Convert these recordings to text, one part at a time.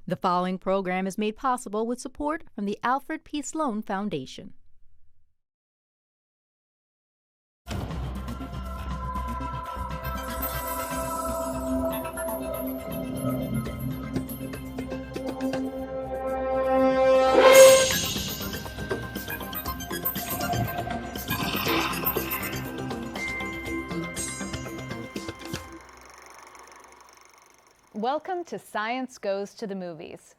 The following program is made possible with support from the Alfred P. Sloan Foundation. Welcome to Science Goes to the Movies,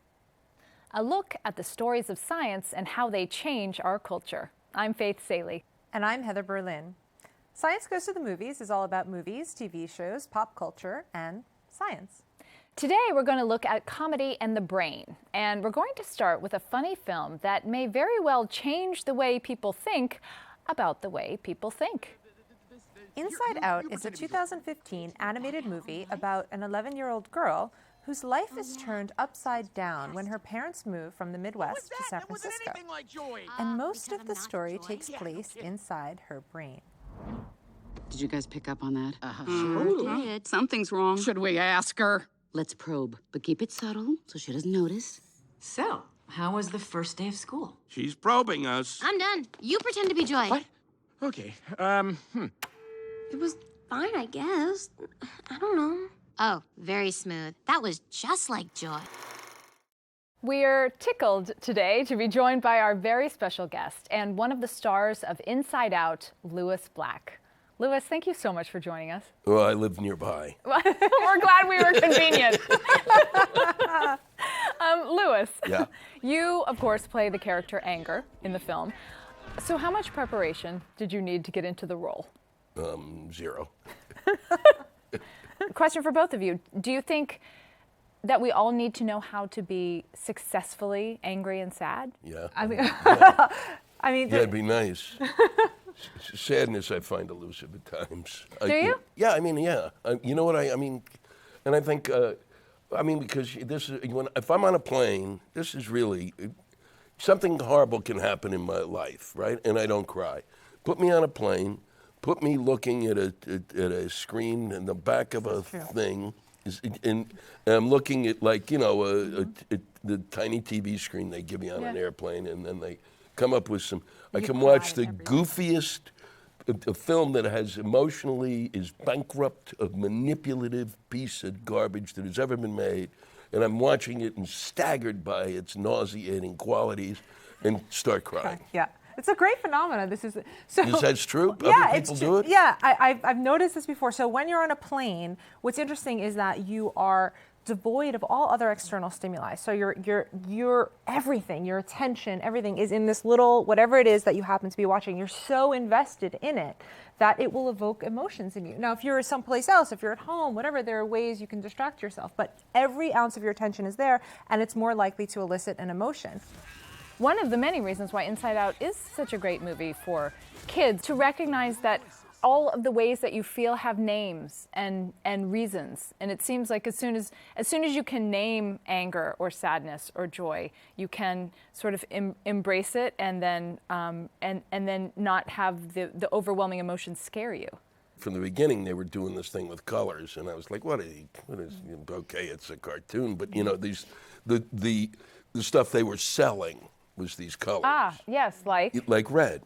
a look at the stories of science and how they change our culture. I'm Faith Saley. And I'm Heather Berlin. Science Goes to the Movies is all about movies, TV shows, pop culture, and science. Today we're going to look at comedy and the brain, and we're going to start with a funny film that may very well change the way people think about the way people think. Inside Out is a 2015 animated movie about an 11-year-old girl whose life is turned upside down when her parents move from the Midwest to San Francisco. And most of the story takes place inside her brain. Did you guys pick up on that? Sure did. Something's wrong. Should we ask her? Let's probe, but keep it subtle so she doesn't notice. So, how was the first day of school? She's probing us. I'm done. You pretend to be Joy. What? Okay, It was fine, I guess. I don't know. Oh, very smooth. That was just like Joy. We're tickled today to be joined by our very special guest and one of the stars of Inside Out, Lewis Black. Lewis, thank you so much for joining us. Well, I live nearby. We're glad we were convenient. Lewis, Yeah. You, of course, play the character Anger in the film. So how much preparation did you need to get into the role? Zero. Question for both of you. Do you think that we all need to know how to be successfully angry and sad? Yeah. I mean, Yeah, it'd be nice. Sadness I find elusive at times. Do you? Yeah, I mean, yeah. You know what I mean? And I think, because this is, if I'm on a plane, this is really, something horrible can happen in my life, right? And I don't cry. Put me on a plane, put me looking at a screen in the back of a thing, and I'm looking at, like, the tiny TV screen they give you on an airplane, and then they come up with some, I can watch the goofiest, a film that has emotionally is bankrupt, a manipulative piece of garbage that has ever been made, and I'm watching it and staggered by its nauseating qualities and start crying. yeah. It's a great phenomenon. Is that true? Yeah, Other people do it? Yeah, I've noticed this before. So when you're on a plane, what's interesting is that you are devoid of all other external stimuli. So your everything, your attention, everything is in this little, whatever it is that you happen to be watching. You're so invested in it that it will evoke emotions in you. Now, if you're someplace else, if you're at home, whatever, there are ways you can distract yourself. But every ounce of your attention is there, and it's more likely to elicit an emotion. One of the many reasons why Inside Out is such a great movie for kids, to recognize that all of the ways that you feel have names and reasons. And it seems like as soon as you can name anger or sadness or joy, you can sort of embrace it and then not have the overwhelming emotions scare you. From the beginning, they were doing this thing with colors, and I was like, what is okay, it's a cartoon, but the stuff they were selling was these colors. Ah, yes, like red.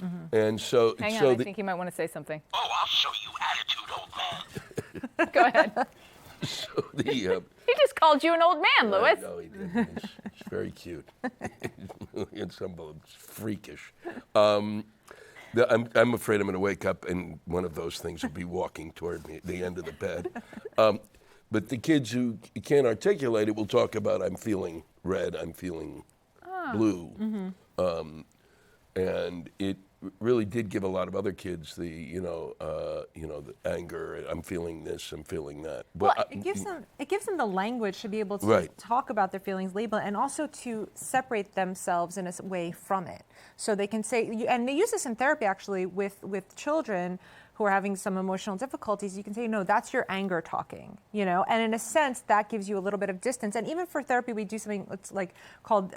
Mm-hmm. And so, hang on, I think you might want to say something. Oh, I'll show you attitude, old man. Go ahead. So he just called you an old man, Lewis. No, he didn't. He's very cute. It's freakish. I'm afraid I'm going to wake up and one of those things will be walking toward me at the end of the bed. But the kids who can't articulate it will talk about, I'm feeling red, I'm feeling blue. Mm-hmm. And it really did give a lot of other kids the anger. I'm feeling this. I'm feeling that. But well, it gives them the language to be able to talk about their feelings, label it, and also to separate themselves in a way from it. So they can say, and they use this in therapy actually with children who are having some emotional difficulties. You can say, no, that's your anger talking, and in a sense that gives you a little bit of distance. And even for therapy, we do something that's called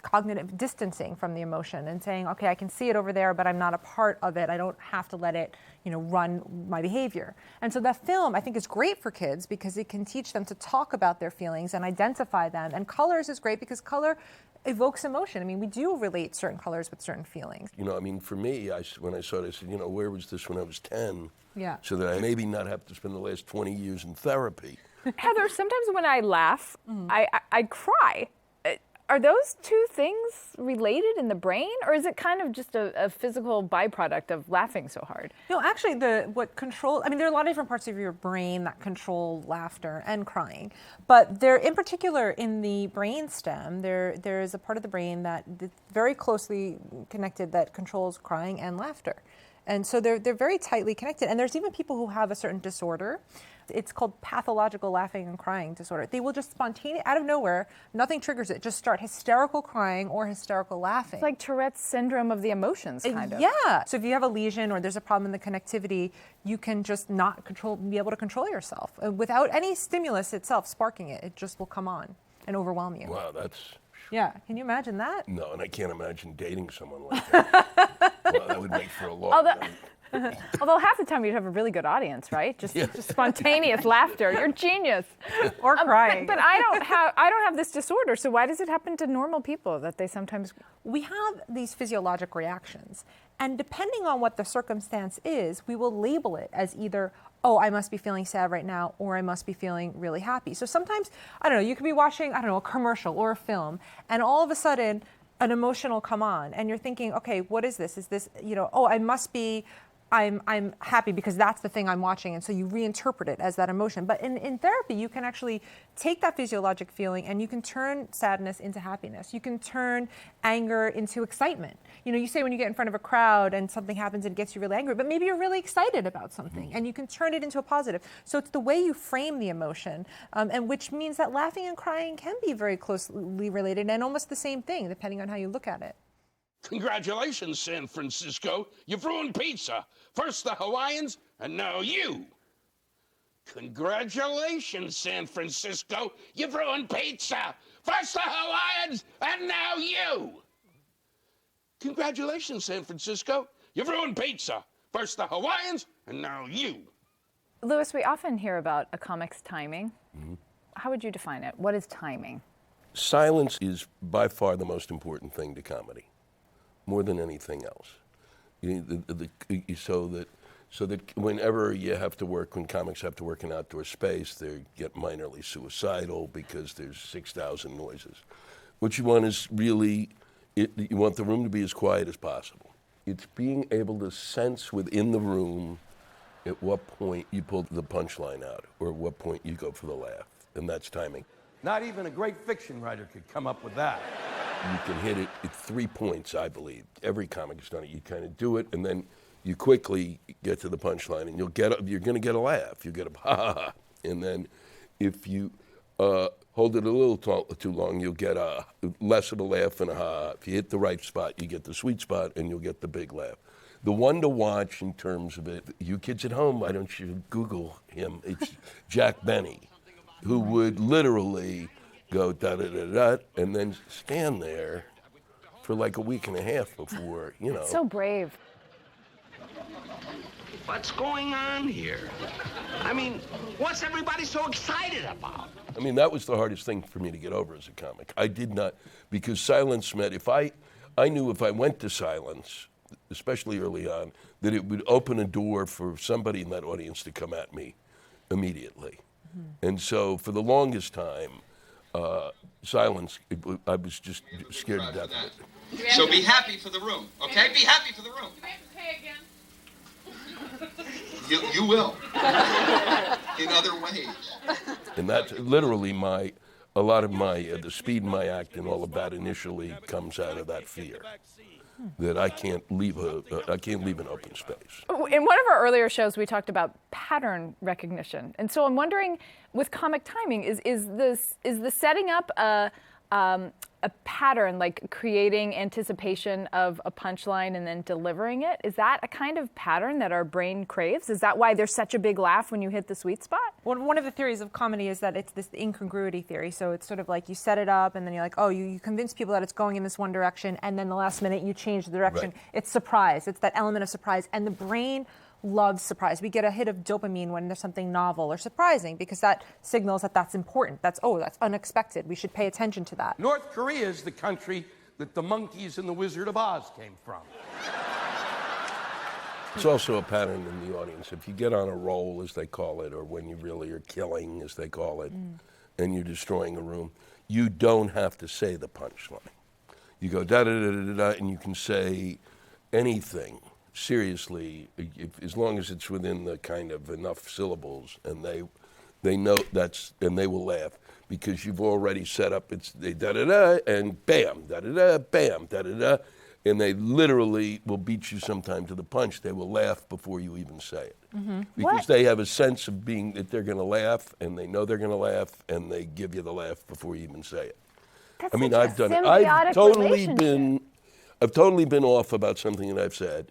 cognitive distancing from the emotion and saying, okay, I can see it over there, but I'm not a part of it. I don't have to let it, run my behavior. And so that film, I think, is great for kids because it can teach them to talk about their feelings and identify them. And colors is great because color evokes emotion. I mean, we do relate certain colors with certain feelings. For me, when I saw it, I said, where was this when I was 10? Yeah. So that I maybe not have to spend the last 20 years in therapy. Heather, sometimes when I laugh, I cry. Are those two things related in the brain, or is it kind of just a physical byproduct of laughing so hard? No, actually, there are a lot of different parts of your brain that control laughter and crying. But they're, in particular, in the brain stem, there is a part of the brain that very closely connected that controls crying and laughter. And so they're very tightly connected. And there's even people who have a certain disorder. It's called pathological laughing and crying disorder. They will just spontaneously, out of nowhere, nothing triggers it, just start hysterical crying or hysterical laughing. It's like Tourette's syndrome of the emotions, kind of. Yeah. So if you have a lesion or there's a problem in the connectivity, you can just be able to control yourself without any stimulus itself sparking it. It just will come on and overwhelm you. Wow, that's... Yeah, can you imagine that? No, and I can't imagine dating someone like that. Well, that would make for a long night. Although half the time you'd have a really good audience, right? Just spontaneous laughter. You're a genius. Or crying. But I don't have this disorder. So why does it happen to normal people that they sometimes? We have these physiologic reactions, and depending on what the circumstance is, we will label it as either, oh, I must be feeling sad right now, or I must be feeling really happy. So sometimes, you could be watching, a commercial or a film, and all of a sudden, an emotion will come on, and you're thinking, okay, what is this? Is this, oh, I'm happy because that's the thing I'm watching, and so you reinterpret it as that emotion. But in therapy, you can actually take that physiologic feeling and you can turn sadness into happiness. You can turn anger into excitement. You say when you get in front of a crowd and something happens and it gets you really angry, but maybe you're really excited about something, and you can turn it into a positive. So it's the way you frame the emotion, and which means that laughing and crying can be very closely related and almost the same thing, depending on how you look at it. Congratulations, San Francisco. You've ruined pizza. First the Hawaiians, and now you. Congratulations, San Francisco. You've ruined pizza. First the Hawaiians, and now you. Congratulations, San Francisco. You've ruined pizza. First the Hawaiians, and now you. Louis, we often hear about a comic's timing. Mm-hmm. How would you define it? What is timing? Silence is by far the most important thing to comedy, more than anything else. So that whenever when comics have to work in outdoor space, they get minorly suicidal because there's 6,000 noises. What you want is really, you want the room to be as quiet as possible. It's being able to sense within the room at what point you pull the punchline out or at what point you go for the laugh, and that's timing. Not even a great fiction writer could come up with that. You can hit it at 3 points, I believe. Every comic has done it. You kind of do it, and then you quickly get to the punchline, and you're going to get a laugh. You get a ha ha ha. And then if you hold it a little too long, you'll get less of a laugh and a ha. If you hit the right spot, you get the sweet spot, and you'll get the big laugh. The one to watch in terms of it, you kids at home, why don't you Google him? It's Jack Benny, who would literally go da-da-da-da, and then stand there for like a week and a half before, So brave. What's going on here? I mean, what's everybody so excited about? I mean, that was the hardest thing for me to get over as a comic. I did not, because silence meant I knew if I went to silence, especially early on, that it would open a door for somebody in that audience to come at me immediately. Mm-hmm. And so for the longest time, silence, I was just scared to death of it. So be happy for the room, okay? Be happy for the room. Do we have to pay again? You will. In other ways. And that's literally a lot of the speed in my act and all of that initially comes out of that fear that I can't leave an open space. In one of our earlier shows, we talked about pattern recognition, and so I'm wondering, with comic timing, is the setting up a pattern, like creating anticipation of a punchline and then delivering it? Is that a kind of pattern that our brain craves? Is that why there's such a big laugh when you hit the sweet spot? One of the theories of comedy is that it's this incongruity theory. So it's sort of like you set it up and then you're like, oh, you convince people that it's going in this one direction, and then the last minute you change the direction. Right. It's surprise. It's that element of surprise. And the brain loves surprise. We get a hit of dopamine when there's something novel or surprising because that signals that that's important. That's unexpected. We should pay attention to that. North Korea is the country that the monkeys in The Wizard of Oz came from. It's also a pattern in the audience. If you get on a roll, as they call it, or when you really are killing, as they call it, and you're destroying a room, you don't have to say the punchline. You go da-da-da-da-da, and you can say anything, seriously, as long as it's within the kind of enough syllables, and they know that's, and they will laugh, because you've already set up, it's da-da-da, and bam, da-da-da, bam, da-da-da, and they literally will beat you sometime to the punch. They will laugh before you even say it. Because they have a sense of being that they're going to laugh, and they know they're going to laugh, and they give you the laugh before you even say it. That's I mean, such I've a done it. symbiotic I've totally been off about something that I've said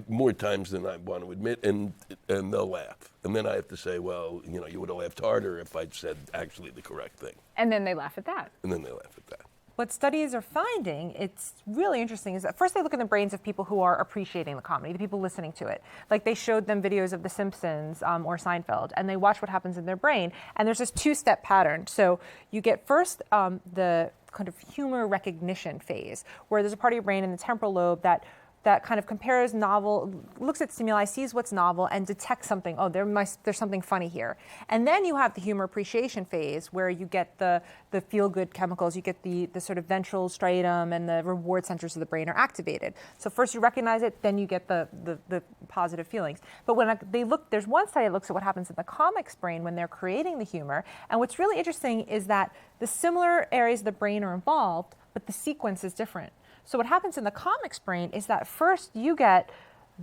more times than I want to admit, and they'll laugh. And then I have to say, well, you know, you would have laughed harder if I'd said actually the correct thing. And then they laugh at that. And then they laugh at that. What studies are finding, it's really interesting, is that first they look in the brains of people who are appreciating the comedy, the people listening to it. Like they showed them videos of The Simpsons or Seinfeld, and they watch what happens in their brain. And there's this two-step pattern. So you get first the kind of humor recognition phase, where there's a part of your brain in the temporal lobe that kind of compares novel, looks at stimuli, sees what's novel, and detects something. Oh, there's something funny here. And then you have the humor appreciation phase, where you get the feel-good chemicals, you get the sort of ventral striatum, and the reward centers of the brain are activated. So first you recognize it, then you get the positive feelings. But when they look, there's one study that looks at what happens in the comics brain when they're creating the humor. And what's really interesting is that the similar areas of the brain are involved, but the sequence is different. So what happens in the comics brain is that first you get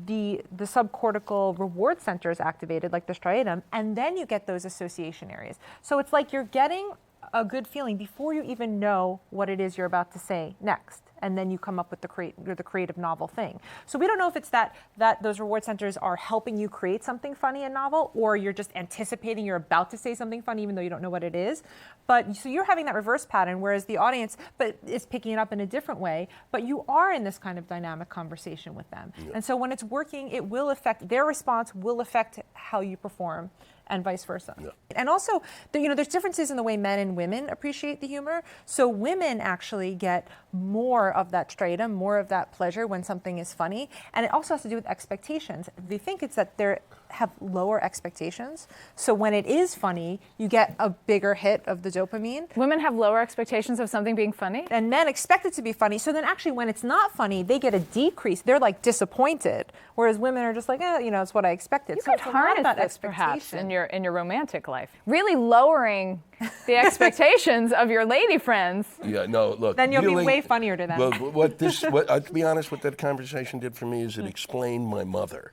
the subcortical reward centers activated, like the striatum, and then you get those association areas. So it's like you're getting a good feeling before you even know what it is you're about to say next. And then you come up with the creative novel thing. So we don't know if it's that those reward centers are helping you create something funny and novel, or you're just anticipating you're about to say something funny even though you don't know what it is. But so you're having that reverse pattern, whereas the audience is picking it up in a different way, but you are in this kind of dynamic conversation with them. Yeah. And so when it's working, it will affect, their response will affect how you perform, and vice versa. Yeah. And also, there's differences in the way men and women appreciate the humor. So women actually get more of that striatum, more of that pleasure when something is funny. And it also has to do with expectations. They think it's that they have lower expectations. So when it is funny, you get a bigger hit of the dopamine. Women have lower expectations of something being funny? And men expect it to be funny. So then actually when it's not funny, they get a decrease. They're like disappointed. Whereas women are just like, it's what I expected. You could harness this perhaps in your romantic life. Really lowering the expectations of your lady friends. Yeah, no, look. Then you'll be way funnier to them. Well, to be honest, what that conversation did for me is it explained my mother.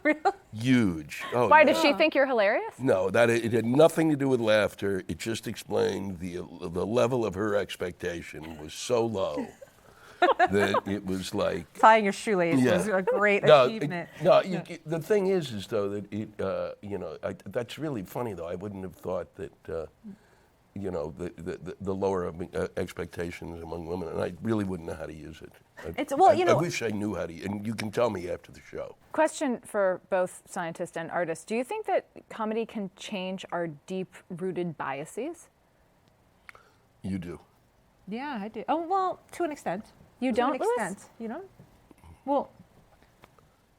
Really? Huge. Oh, Why, does she think you're hilarious? No, it had nothing to do with laughter. It just explained the level of her expectation was so low that it was like... Tying your shoelace was a great achievement. The thing is though that that's really funny though. I wouldn't have thought that the lower expectations among women, and I really wouldn't know how to use it. I wish I knew how to, and you can tell me after the show. Question for both scientists and artists. Do you think that comedy can change our deep-rooted biases? You do. Yeah, I do. Oh, well, to an extent. You don't, to an extent, you know? Well,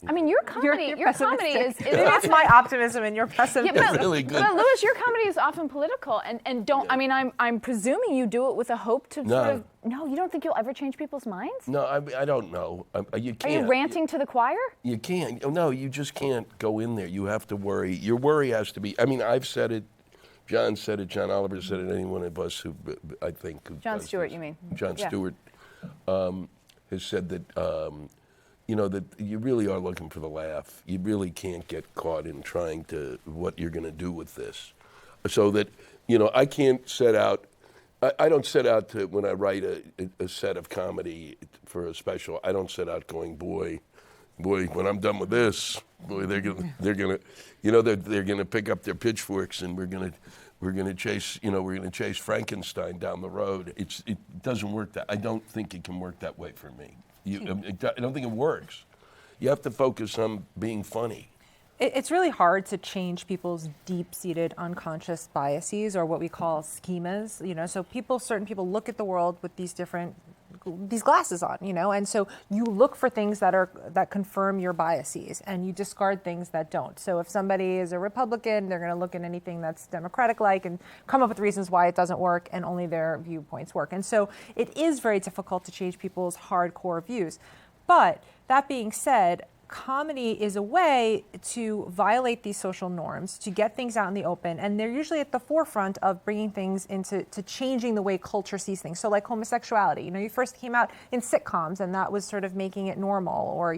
I mean, your comedy, your comedy is that's my optimism and your pessimism. Yeah, really good. But Louis, your comedy is often political, and don't. Yeah. I mean, I'm presuming you do it with a hope to sort of. No, you don't think you'll ever change people's minds? No, I don't know. You can't. Are you ranting to the choir? You can't. No, you just can't go in there. You have to worry. Your worry has to be. I mean, I've said it. John said it. John Oliver said it. Any one of us who, I think. John Stewart, you mean? John Stewart has said that. That you really are looking for the laugh. You really can't get caught in trying to what you're going to do with this. So that, I can't set out, I don't set out to, when I write a set of comedy for a special, I don't set out going, boy, when I'm done with this, boy, they're gonna pick up their pitchforks and we're gonna chase Frankenstein down the road. It doesn't work I don't think it can work that way for me. I don't think it works. You have to focus on being funny. It's really hard to change people's deep-seated unconscious biases, or what we call schemas. So certain people look at the world with these glasses on, and so you look for things that confirm your biases, and you discard things that don't. So if somebody is a Republican, they're going to look at anything that's Democratic-like and come up with reasons why it doesn't work, and only their viewpoints work. And so it is very difficult to change people's hardcore views. But that being said, comedy is a way to violate these social norms, to get things out in the open, and they're usually at the forefront of bringing things into changing the way culture sees things. So like homosexuality, you first came out in sitcoms, and that was sort of making it normal, or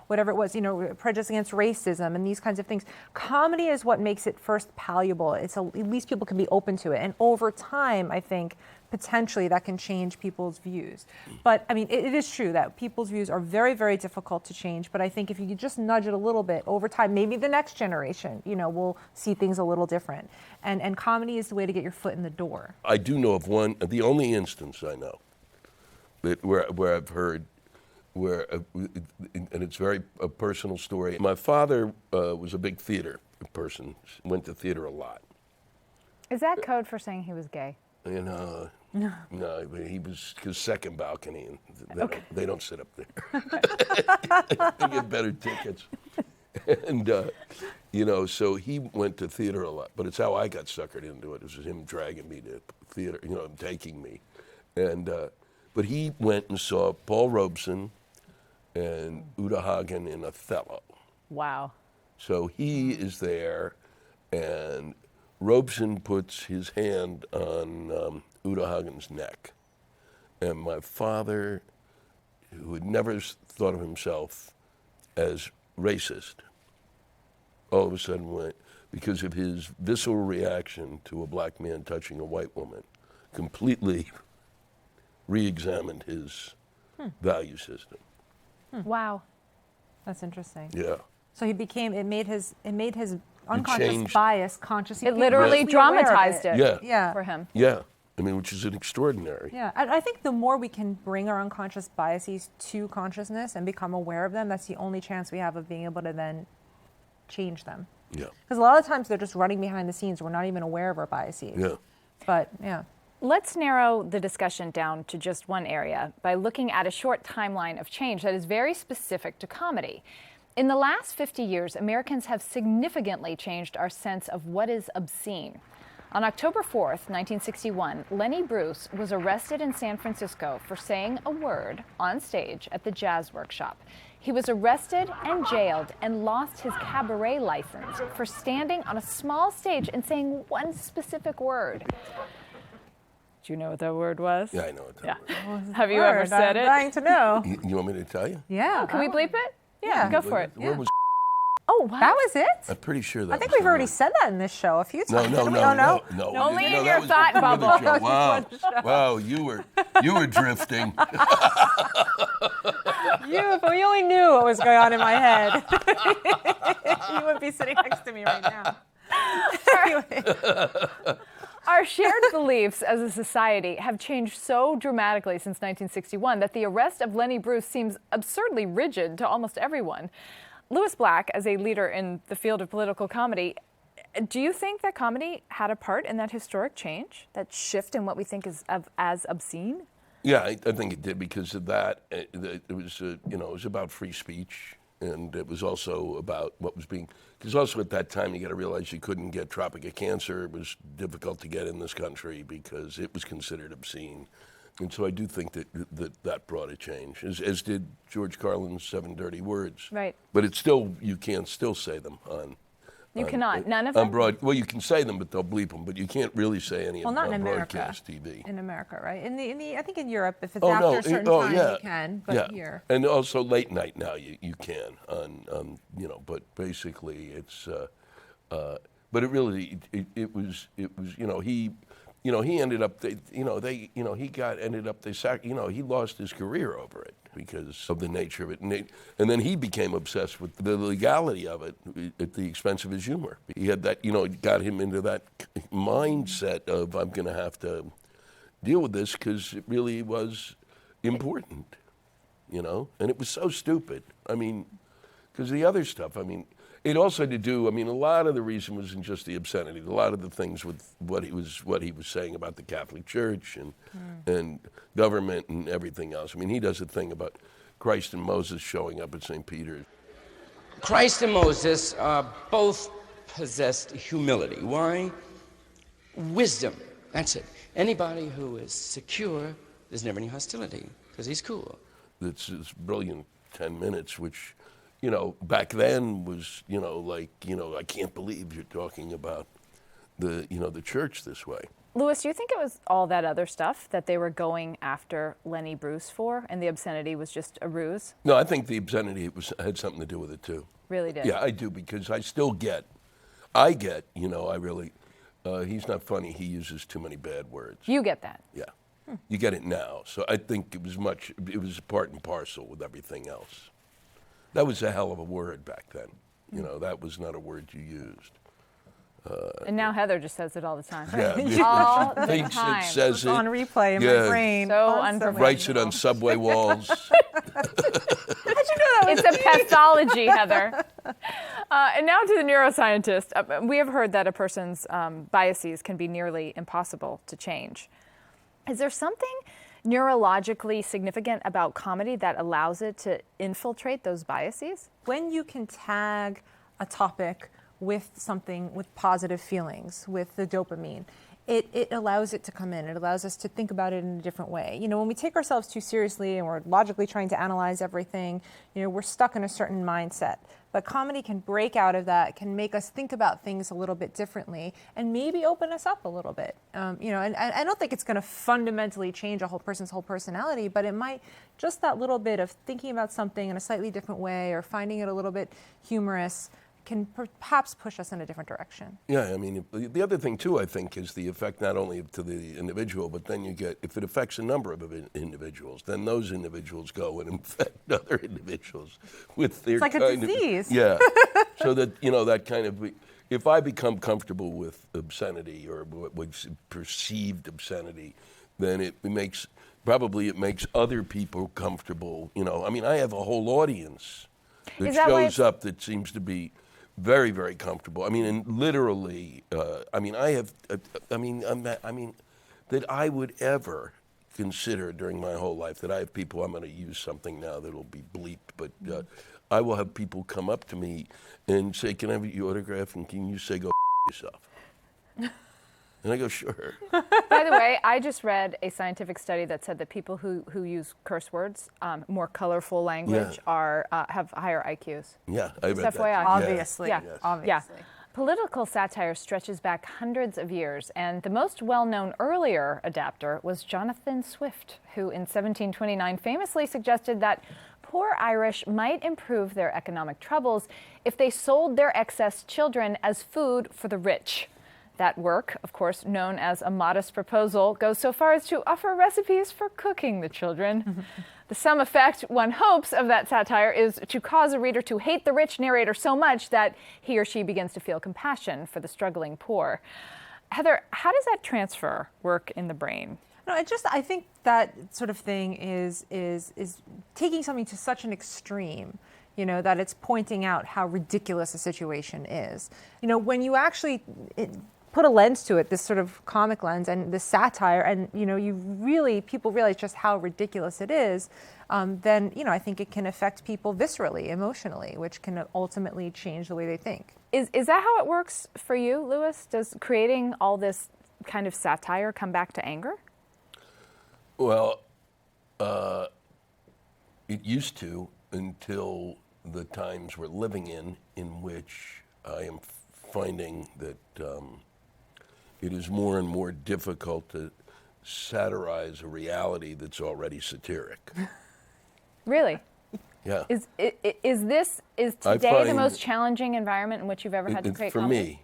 whatever it was, prejudice against racism and these kinds of things. Comedy is what makes it first palatable. At least people can be open to it, and over time, I think, potentially that can change people's views. But I mean, it is true that people's views are very, very difficult to change. But I think if you could just nudge it a little bit over time, maybe the next generation, will see things a little different. And comedy is the way to get your foot in the door. I do know of the only instance I know that where I've heard and it's a personal story. My father was a big theater person, went to theater a lot. Is that code for saying he was gay? No, he was his second balcony, and they don't sit up there. They get better tickets. And, so he went to theater a lot, but it's how I got suckered into it. It was him dragging me to theater, taking me. And, but he went and saw Paul Robeson and Uta Hagen in Othello. Wow. So he is there, and Robeson puts his hand on Uta Hagen's neck. And my father, who had never thought of himself as racist, all of a sudden went, because of his visceral reaction to a black man touching a white woman, completely re-examined his value system. Wow. That's interesting. Yeah. So it made his unconscious bias conscious. It literally dramatized it yeah. for him. Yeah. I mean, which is an extraordinary. Yeah. I think the more we can bring our unconscious biases to consciousness and become aware of them, that's the only chance we have of being able to then change them. Yeah. Because a lot of times they're just running behind the scenes. We're not even aware of our biases. Yeah. But, yeah. Let's narrow the discussion down to just one area by looking at a short timeline of change that is very specific to comedy. In the last 50 years, Americans have significantly changed our sense of what is obscene. On October 4th, 1961, Lenny Bruce was arrested in San Francisco for saying a word on stage at the Jazz Workshop. He was arrested and jailed and lost his cabaret license for standing on a small stage and saying one specific word. Do you know what that word was? Yeah, I know what that word is. Have you ever said it? I'm dying to know. You want me to tell you? Yeah. Oh, can we bleep it? Yeah, go for it. The word was Oh, wow. That was it? I'm pretty sure that I think was we've the already word. said that in this show a few times. No. Only in that your was thought before the bubble. show. Wow, you were drifting. If we only knew what was going on in my head, you would be sitting next to me right now. Anyway. Our shared beliefs as a society have changed so dramatically since 1961 that the arrest of Lenny Bruce seems absurdly rigid to almost everyone. Louis Black, as a leader in the field of political comedy, do you think that comedy had a part in that historic change, that shift in what we think is as obscene? Yeah, I think it did because of that. It was, it was about free speech, and it was also about what was being. Because also at that time, you got to realize you couldn't get Tropic of Cancer. It was difficult to get in this country because it was considered obscene. And so I do think that brought a change, as did George Carlin's 7 Dirty Words. Right. But it's still, you can't still say them on. You cannot. None of them? Well, you can say them, but they'll bleep them. But you can't really say any of them not in on America. broadcast TV. In America, right? I think in Europe, if it's after a certain time, you can. But here. And also late night now, you can on But basically, it's. But it really it was he ended up he lost his career over it because of the nature of it, and then he became obsessed with the legality of it at the expense of his humor. He had that, it got him into that mindset of I'm going to have to deal with this because it really was important, and it was so stupid. I mean, Because the other stuff, I mean, it also had to do, I mean, a lot of the reason wasn't just the obscenity. A lot of the things with what he was saying about the Catholic Church and government and everything else. I mean, he does a thing about Christ and Moses showing up at St. Peter's. Christ and Moses both possessed humility. Why? Wisdom. That's it. Anybody who is secure, there's never any hostility, because he's cool. It's this brilliant 10 minutes, which, you know, back then was, you know, like, you know, I can't believe you're talking about the, you know, the church this way. Louis, do you think it was all that other stuff that they were going after Lenny Bruce for, and the obscenity was just a ruse? No, I think the obscenity had something to do with it, too. Really did? Yeah, I do, because I get, you know, I really, he's not funny. He uses too many bad words. You get that? Yeah. You get it now. So I think it was part and parcel with everything else. That was a hell of a word back then. You know, that was not a word you used. And now Heather just says it all the time. Yeah. All the Thinks time. it says it. On replay in my brain. So unprofessional. Writes it on subway walls. How'd you know that was It's a pathology, Heather. And now to the neuroscientist. We have heard that a person's biases can be nearly impossible to change. Is there something neurologically significant about comedy that allows it to infiltrate those biases? When you can tag a topic with something with positive feelings, with the dopamine, it allows it to come in. It allows us to think about it in a different way. You know, when we take ourselves too seriously and we're logically trying to analyze everything, you know, we're stuck in a certain mindset. But comedy can break out of that, can make us think about things a little bit differently, and maybe open us up a little bit. You know, and I don't think it's going to fundamentally change a whole person's whole personality, but it might, just that little bit of thinking about something in a slightly different way or finding it a little bit humorous can perhaps push us in a different direction. Yeah, I mean, the other thing too, I think, is the effect not only to the individual, but then you get, if it affects a number of individuals, then those individuals go and infect other individuals with their It's like a disease. Yeah, so that, you know, that kind of, if I become comfortable with obscenity or what's perceived obscenity, then it makes other people comfortable. You know, I mean, I have a whole audience that shows up that seems to be very, very comfortable. I mean, and literally, I mean, that I would ever consider during my whole life that I have people, I'm going to use something now that'll be bleeped, but I will have people come up to me and say, can I have your autograph, and can you say, go yourself? And I go, sure. By the way, I just read a scientific study that said that people who use curse words, more colorful language, have higher IQs. Yeah, I read that. FYI. Obviously. Yeah. Yes. Obviously. Yeah. Political satire stretches back hundreds of years, and the most well-known earlier adapter was Jonathan Swift, who in 1729 famously suggested that poor Irish might improve their economic troubles if they sold their excess children as food for the rich. That work, of course, known as A Modest Proposal, goes so far as to offer recipes for cooking the children. The sum effect, one hopes, of that satire is to cause a reader to hate the rich narrator so much that he or she begins to feel compassion for the struggling poor. Heather, how does that transfer work in the brain? No, I think that sort of thing is taking something to such an extreme, you know, that it's pointing out how ridiculous a situation is. You know, when you actually put a lens to it, this sort of comic lens and this satire, and, you know, people realize just how ridiculous it is, then, you know, I think it can affect people viscerally, emotionally, which can ultimately change the way they think. Is that how it works for you, Louis? Does creating all this kind of satire come back to anger? Well, it used to, until the times we're living in which I am finding that it is more and more difficult to satirize a reality that's already satiric. Really? Yeah. Is today the most challenging environment in which you've ever had to create comedy?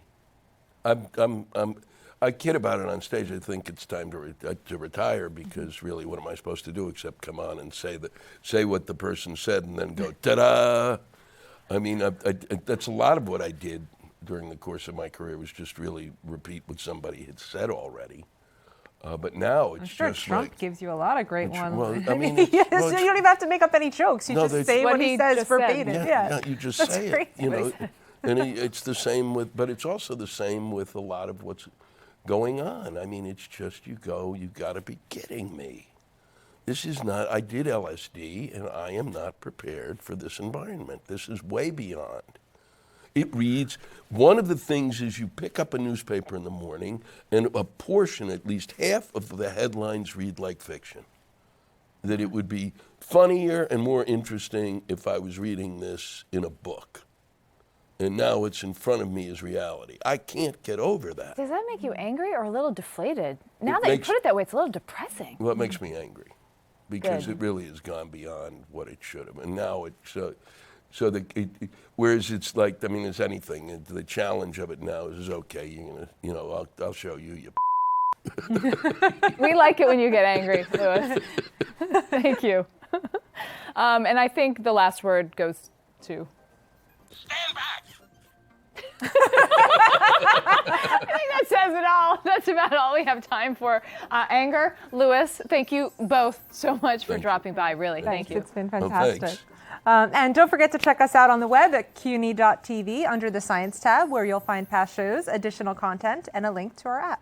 For me, I kid about it on stage. I think it's time to retire, because really, what am I supposed to do except come on and say what the person said and then go ta-da? I mean, that's a lot of what I did during the course of my career, was just really repeat what somebody had said already. But now it's I'm sure just Trump like, gives you a lot of great ones. well, I mean, Yes, so you don't even have to make up any jokes. You No, just there's- say what What he he says just said. verbatim. yeah, you just That's say crazy it, you what he know. said. And it's the same with, but it's also the same with a lot of what's going on. I mean, it's just you got to be kidding me. This is not, I did LSD and I am not prepared for this environment. This is way beyond. It reads, one of the things is you pick up a newspaper in the morning and a portion, at least half of the headlines read like fiction. That it would be funnier and more interesting if I was reading this in a book. And now it's in front of me as reality. I can't get over that. Does that make you angry or a little deflated? Now It that you makes- put it that way, it's a little depressing. Well, it makes me angry because Good. it really has gone beyond what it should have. And now whereas it's like, I mean, it's anything. The challenge of it now is okay, you're gonna, I'll show you, you We like it when you get angry, Louis. Thank you. And I think the last word goes to... Stand back! I think that says it all. That's about all we have time for. Anger, Louis, thank you both so much for dropping by. Really, thank you. It's been Oh, fantastic. thanks. And don't forget to check us out on the web at cuny.tv under the Science tab, where you'll find past shows, additional content, and a link to our app.